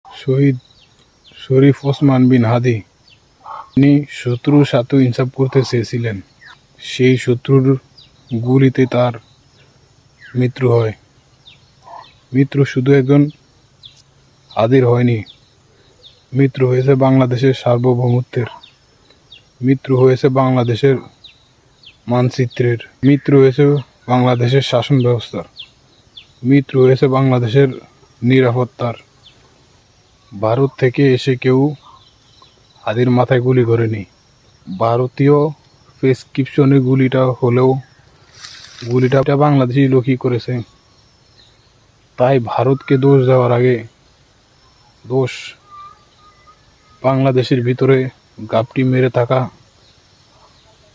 শহীদ শরীফ ওসমান বিন হাদি। তিনি শত্রুর সাথে ইনসাফ করতে চেয়েছিলেন, সেই শত্রুর গুলিতে তার মৃত্যু হয়। মৃত্যু শুধু একজন হাদির হয়নি, মৃত্যু হয়েছে বাংলাদেশের সার্বভৌমত্বের, মৃত্যু হয়েছে বাংলাদেশের মানচিত্রের, মৃত্যু হয়েছে বাংলাদেশের শাসন ব্যবস্থার, মৃত্যু হয়েছে বাংলাদেশের নিরাপত্তার। ভারত থেকে এসে কেউ হাদির মাথায় গুলি করেনি। ভারতীয় প্রেসক্রিপশনে গুলিটা হলেও গুলিটা বাংলাদেশি লোকই করেছে। তাই ভারতকে দোষ দেওয়ার আগে দোষ বাংলাদেশের ভিতরে গাপটি মেরে থাকা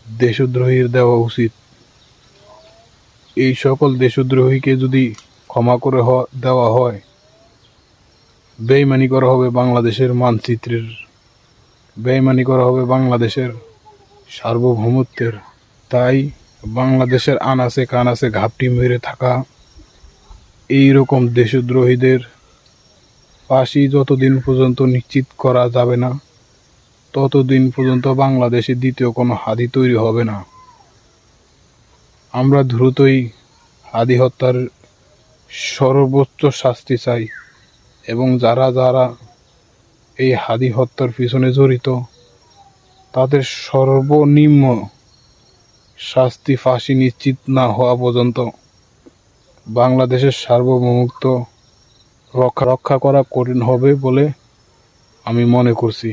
দেশদ্রোহীর দেওয়া উচিত। এই সকল দেশদ্রোহীকে যদি ক্ষমা করে দেওয়া হয়, বেইমানি করা হবে বাংলাদেশের মানচিত্রের, বেইমানি করা হবে বাংলাদেশের সার্বভৌমত্বের। তাই বাংলাদেশের আনাচে কানাচে ঘাপটি মেরে থাকা এই রকম দেশদ্রোহীদের ফাঁসি যতদিন পর্যন্ত নিশ্চিত করা যাবে না, ততদিন পর্যন্ত বাংলাদেশে দ্বিতীয় কোনো হাদি তৈরি হবে না। আমরা দ্রুতই হাদি হত্যার সর্বোচ্চ শাস্তি চাই এবং যারা যারা এই হাদি হত্যার পিছনে জড়িত তাদের সর্বনিম্ন শাস্তি ফাঁসি নিশ্চিত না হওয়া পর্যন্ত বাংলাদেশের সার্বভৌমত্ব রক্ষা করা কঠিন হবে বলে আমি মনে করছি।